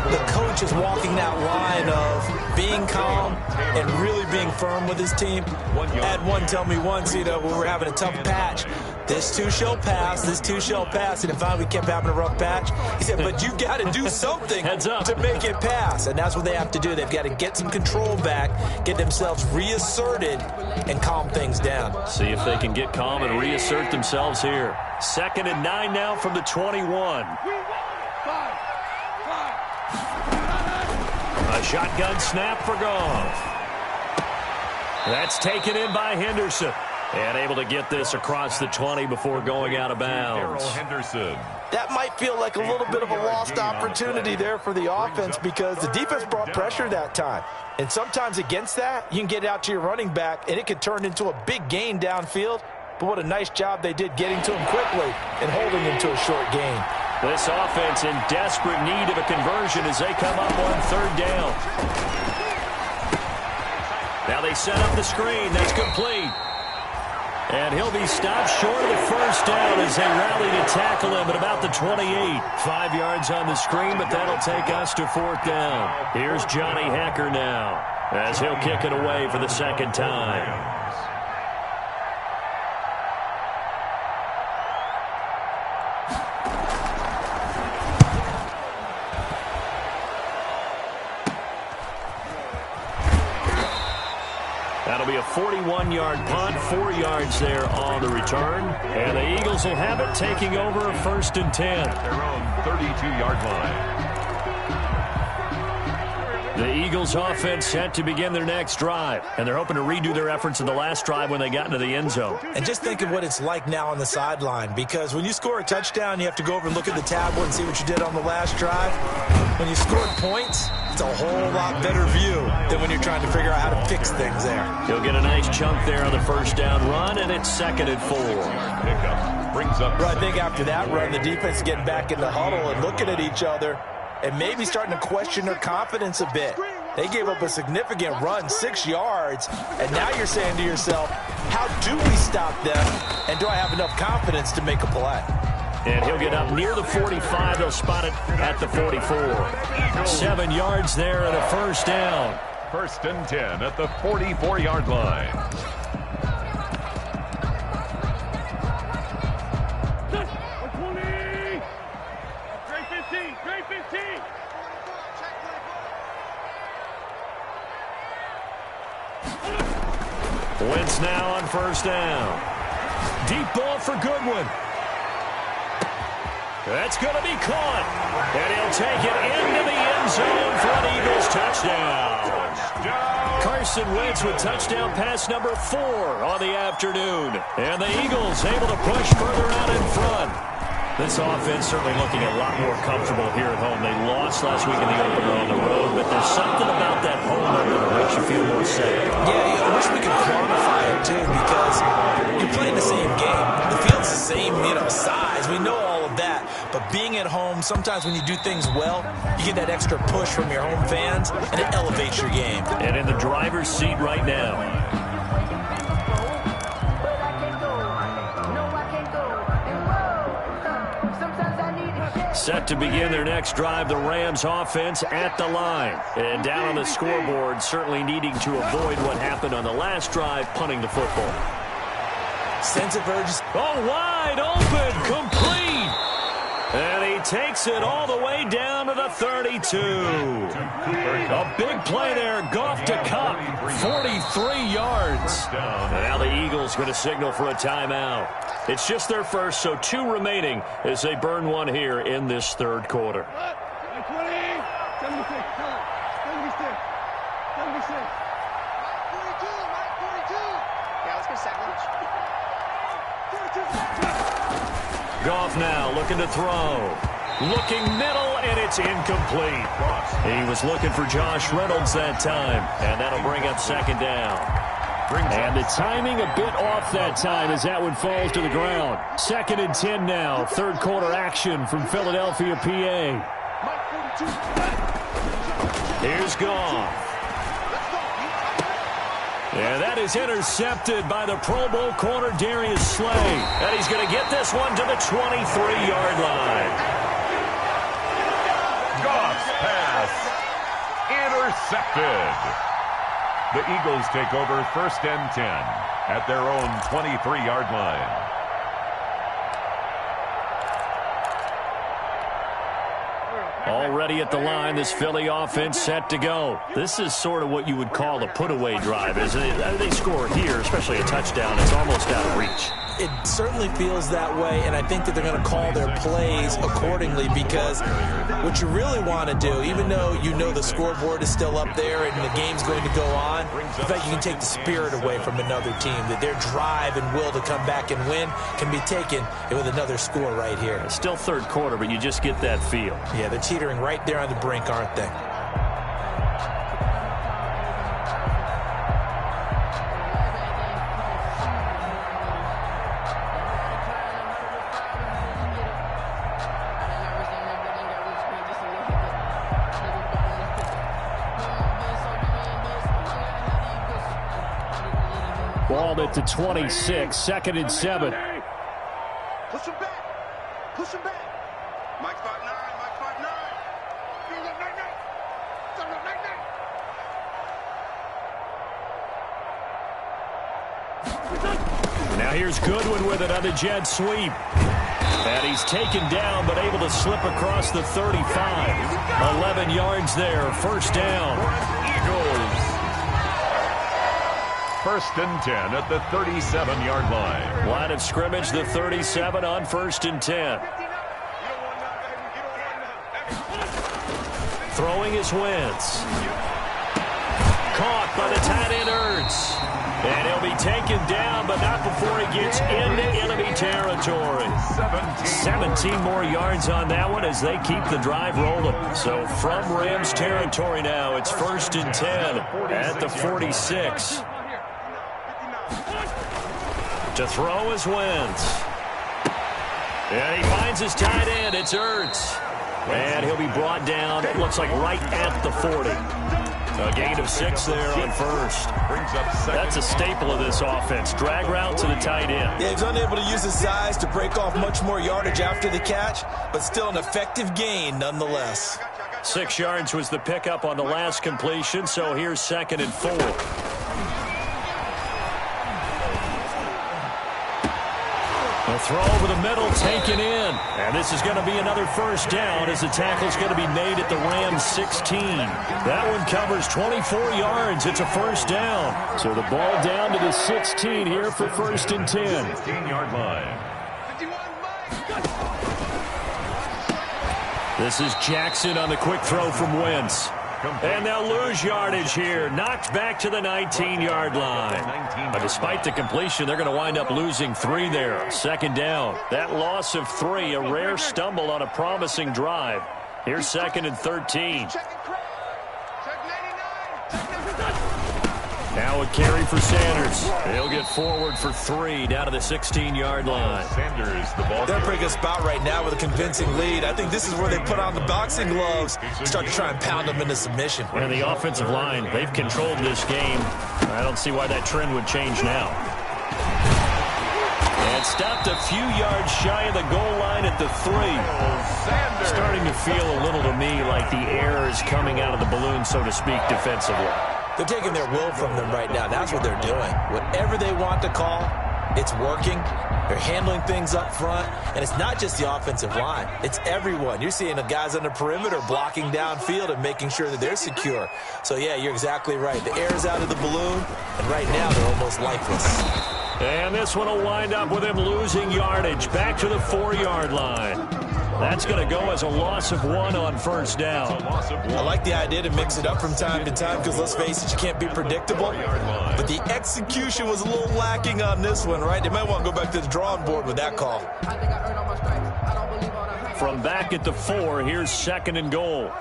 the coach is walking that line of being calm and really being firm with his team. Had one tell me once, when we were having a tough patch, this too shall pass, this too shall pass. And finally we kept having a rough patch. He said, but you got to do something to make it pass. And that's what they have to do. They've got to get some control back, get themselves reasserted, and calm things down. See if they can get calm and reassert themselves here. 2nd and 9 now from the 21. A shotgun snap for Goff. That's taken in by Henderson. And able to get this across the 20 before going out of bounds. Henderson. That might feel like a little bit of a lost opportunity there for the offense because the defense brought pressure that time. And sometimes against that, you can get out to your running back, and it could turn into a big gain downfield. But what a nice job they did getting to him quickly and holding him to a short gain. This offense in desperate need of a conversion as they come up on 3rd down. Now they set up the screen. That's complete. And he'll be stopped short of the 1st down as they rally to tackle him at about the 28. 5 yards on the screen, but that'll take us to 4th down. Here's Johnny Hacker now as he'll kick it away for the 2nd time. That'll be a 41-yard punt, 4 yards there on the return. And the Eagles will have it, taking over a 1st and 10. Their own 32-yard line. The Eagles offense set to begin their next drive. And they're hoping to redo their efforts in the last drive when they got into the end zone. And just think of what it's like now on the sideline, because when you score a touchdown, you have to go over and look at the tablet and see what you did on the last drive. When you scored points, it's a whole lot better view than when you're trying to figure out how to fix things there. He'll get a nice chunk there on the 1st down run, and it's 2nd and 4. Pickup brings up. I think after that run, the defense is getting back in the huddle and looking at each other and maybe starting to question their confidence a bit. They gave up a significant run, 6 yards, and now you're saying to yourself, how do we stop them, and do I have enough confidence to make a play? And he'll get up near the 45. They'll spot it at the 44. 7 yards there and a 1st down. 1st and 10 at the 44-yard line. Wentz now on 1st down. Deep ball for Goodwin. That's going to be caught. And he'll take it into the end zone for an Eagles touchdown. Carson Wentz with touchdown pass number 4 on the afternoon. And the Eagles able to push further out in front. This offense certainly looking a lot more comfortable here at home. They lost last week in the opener on the road, but there's something about that home opener that makes you feel more safe. Yeah, I wish we could quantify it, too, because you're playing the same game. The field's the same, size. We know all of that. But being at home, sometimes when you do things well, you get that extra push from your home fans, and it elevates your game. And in the driver's seat right now. Set to begin their next drive, the Rams offense at the line. And down on the scoreboard, certainly needing to avoid what happened on the last drive, punting the football. Sense of urgency. Oh, wide open, complete. And he takes it all the way down to the 32. A big play there, Goff to Cup, 43 yards. And now the Eagles going to signal for a timeout. It's just their first, so 2 remaining as they burn one here in this third quarter. Goff now looking to throw. Looking middle, and it's incomplete. He was looking for Josh Reynolds that time, and that'll bring up second down. And the timing a bit off that time as that one falls to the ground. 2nd and 10 now. Third quarter action from Philadelphia, PA. Here's Goff. And that is intercepted by the Pro Bowl corner Darius Slay. And he's going to get this one to the 23-yard line. Goff's pass intercepted. The Eagles take over 1st and 10 at their own 23-yard line. Already at the line, this Philly offense set to go. This is sort of what you would call a put-away drive, isn't it? They score here, especially a touchdown. It's almost out of reach. It certainly feels that way, and I think that they're going to call their plays accordingly, because what you really want to do, even though you know the scoreboard is still up there and the game's going to go on, in fact, you can take the spirit away from another team, that their drive and will to come back and win can be taken with another score right here. It's still third quarter, but you just get that feel. Yeah, they're teetering right there on the brink, aren't they? Ball at the 26, 2nd and 7. Push him back. Push him back. Mike 5'9", Mike 5'9". Go, go, 9'9". Now here's Goodwin with it on the jet sweep. And he's taken down, but able to slip across the 35. 11 yards there, first down. Eagles. 1st and 10 at the 37-yard line. Line of scrimmage, the 37 on 1st and 10. Throwing is Wentz. Caught by the tight end Ertz. And he'll be taken down, but not before he gets into enemy territory. 17 more yards on that one as they keep the drive rolling. So from Rams territory now, it's 1st and 10 at the 46. To throw is Wentz. And he finds his tight end. It's Ertz. And he'll be brought down, it looks like right at the 40. A gain of 6 there on first. That's a staple of this offense. Drag route to the tight end. Yeah, he's unable to use his size to break off much more yardage after the catch, but still an effective gain nonetheless. 6 yards was the pickup on the last completion, so here's 2nd and 4. A throw over the middle, taken in. And this is going to be another first down as the tackle's going to be made at the Rams 16. That one covers 24 yards. It's a first down. So the ball down to the 16 here for 1st and 10. 16-yard line. This is Jackson on the quick throw from Wentz. And they'll lose yardage here. Knocked back to the 19-yard line. But despite the completion, they're going to wind up losing 3 there. Second down. That loss of 3, a rare stumble on a promising drive. Here's 2nd and 13. Now a carry for Sanders. He'll get forward for 3 down to the 16-yard line. Sanders, the ball. They're in a pretty good spot right now with a convincing lead. I think this is where they put on the boxing gloves, start to try and pound them into submission. And the offensive line, they've controlled this game. I don't see why that trend would change now. And stopped a few yards shy of the goal line at the 3. Starting to feel a little to me like the air is coming out of the balloon, so to speak, defensively. They're taking their will from them right now. That's what they're doing. Whatever they want to call, it's working. They're handling things up front. And it's not just the offensive line. It's everyone. You're seeing the guys on the perimeter blocking downfield and making sure that they're secure. So, yeah, you're exactly right. The air is out of the balloon, and right now they're almost lifeless. And this one will wind up with him losing yardage back to the 4-yard line. That's going to go as a loss of 1 on first down. I like the idea to mix it up from time to time because, let's face it, you can't be predictable. But the execution was a little lacking on this one, right? They might want to go back to the drawing board with that call. From back at the 4, here's 2nd and goal.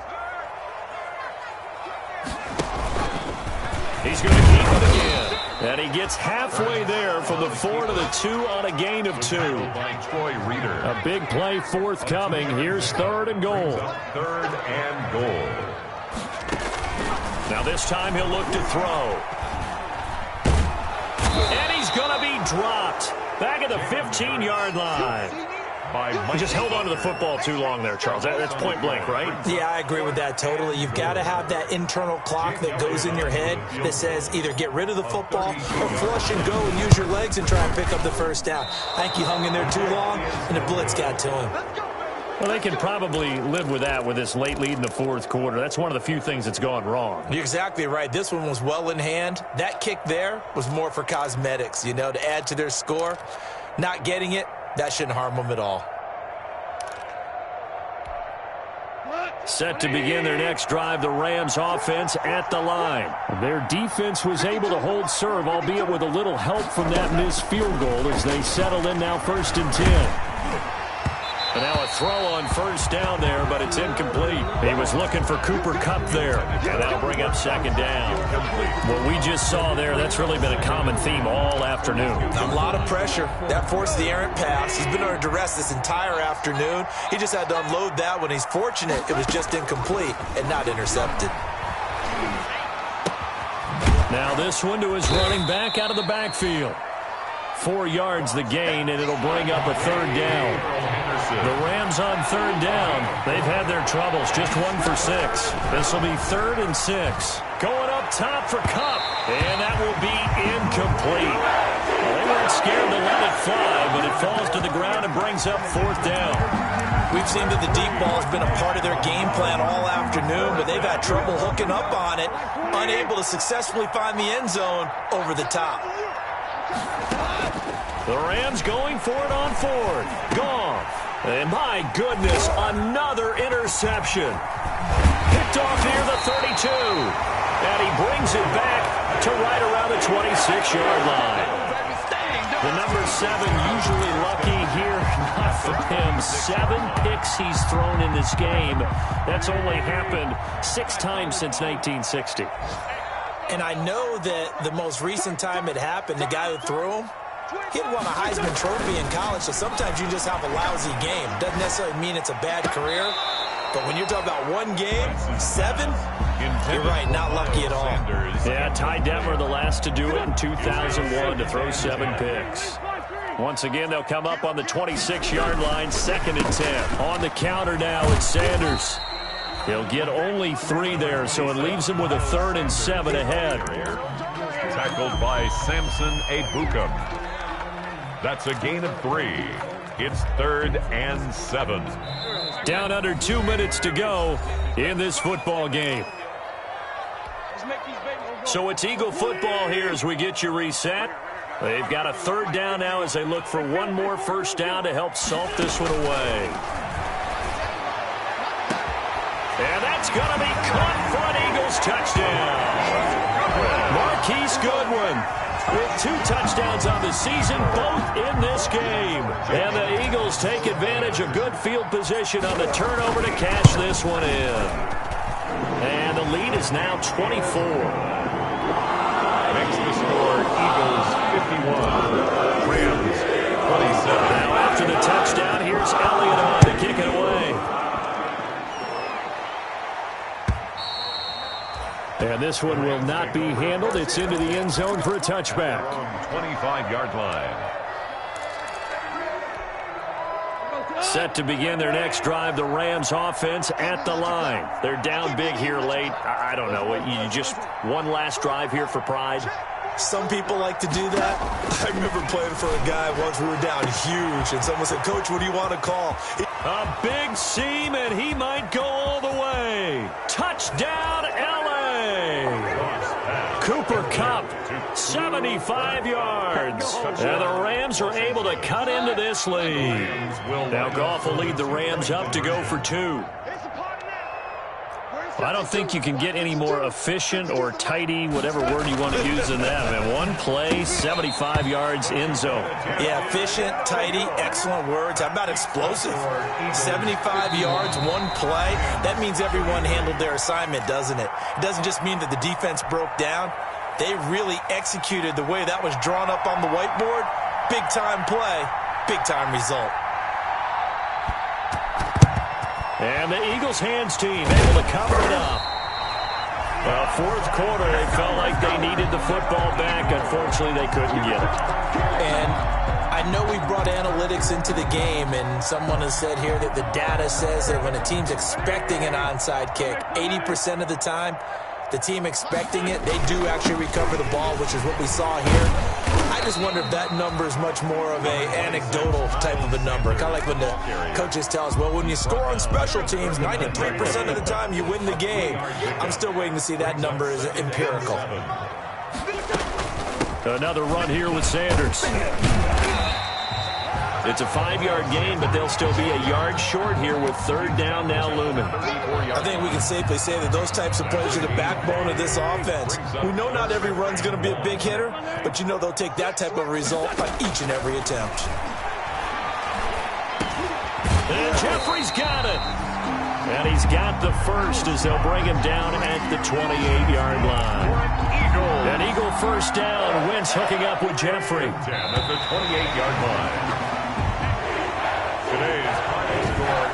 He's going to keep it again. And he gets halfway there from the 4 to the 2 on a gain of 2. A big play forthcoming. Here's 3rd and goal. 3rd and goal. Now this time he'll look to throw. And he's going to be dropped. Back at the 15-yard line. He just held on to the football too long there, Charles. That's point blank, right? Yeah, I agree with that totally. You've got to have that internal clock that goes in your head that says either get rid of the football or flush and go and use your legs and try and pick up the first down. I think he hung in there too long, and the blitz got to him. Well, they can probably live with that with this late lead in the 4th quarter. That's one of the few things that's gone wrong. You're exactly right. This one was well in hand. That kick there was more for cosmetics, to add to their score. Not getting it, that shouldn't harm them at all. Set to begin their next drive, the Rams offense at the line. Their defense was able to hold serve, albeit with a little help from that missed field goal as they settle in now 1st and 10. And now a throw on first down there, but it's incomplete. He was looking for Cooper Kupp there, and that'll bring up 2nd down. What we just saw there, that's really been a common theme all afternoon. A lot of pressure. That forced the errant pass. He's been under duress this entire afternoon. He just had to unload that one. He's fortunate it was just incomplete and not intercepted. Now this one to his running back out of the backfield. 4 yards the gain, and it'll bring up a 3rd down. The Rams on 3rd down. They've had their troubles, just 1 for 6. This will be 3rd and 6. Going up top for Kupp, and that will be incomplete. Well, they weren't scared to let it fly, but it falls to the ground and brings up 4th down. We've seen that the deep ball has been a part of their game plan all afternoon, but they've had trouble hooking up on it, unable to successfully find the end zone over the top. The Rams going for it on 4th. Gone. And my goodness, another interception. Picked off near the 32. And he brings it back to right around the 26-yard line. The number 7 usually lucky here. Not for him. 7 picks he's thrown in this game. That's only happened 6 times since 1960. And I know that the most recent time it happened, the guy who threw him, he had won a Heisman Trophy in college, so sometimes you just have a lousy game. Doesn't necessarily mean it's a bad career, but when you're talking about 1 game, 7, you're right, not lucky at all. Yeah, Ty Detmer, the last to do it in 2001, to throw 7 picks. Once again, they'll come up on the 26-yard line, 2nd and 10. On the counter now, it's Sanders. He'll get only 3 there, so it leaves him with a 3rd and 7 ahead. Tackled by Samson Ebukam. That's a gain of 3. It's 3rd and 7. Down under 2 minutes to go in this football game. So it's Eagle football here as we get you reset. They've got a 3rd down now as they look for 1 more first down to help salt this one away. It's going to be caught front. Eagles touchdown. Marquise Goodwin with 2 touchdowns on the season, both in this game. And the Eagles take advantage of good field position on the turnover to cash this one in. And the lead is now 24. Makes the score Eagles 51, Rams 27. Now after the touchdown, here's Elliott on to kick it away. And this one will not be handled. It's into the end zone for a touchback. 25-yard line. Set to begin their next drive, the Rams offense at the line. They're down big here late. I don't know. You just one last drive here for pride? Some people like to do that. I remember playing for a guy once. We were down huge, and someone said, "Coach, what do you want to call?" A big seam, and he might go all the way. Touchdown, L.A. Cooper Kupp, 75 yards. And the Rams are able to cut into this lead. Now Goff will lead the Rams up to go for 2. I don't think you can get any more efficient or tidy, whatever word you want to use in that. I mean, one play, 75 yards, end zone. Yeah, efficient, tidy, excellent words. How about explosive? 75 yards, one play. That means everyone handled their assignment, doesn't it? It doesn't just mean that the defense broke down. They really executed the way that was drawn up on the whiteboard. Big-time play, big-time result. And the Eagles hands team able to cover it up. Well, fourth quarter, they felt like they needed the football back. Unfortunately, they couldn't get it. And I know we brought analytics into the game, and someone has said here that the data says that when a team's expecting an onside kick, 80% of the time, the team expecting it, they do actually recover the ball, which is what we saw here. I just wonder if that number is much more of a anecdotal type of a number. Kind of like when the coaches tell us, well, when you score on special teams, 93% of the time you win the game. I'm still waiting to see that number is empirical. Another run here with Sanders. It's a 5-yard gain, but they'll still be a yard short here with third down now looming. I think we can safely say that those types of plays are the backbone of this offense. We know not every run's going to be a big hitter, but you know they'll take that type of result on each and every attempt. And Jeffrey's got it. And he's got the first as they'll bring him down at the 28-yard line. An Eagle first down. Wentz hooking up with Jeffrey. At the 28-yard line. Today's final score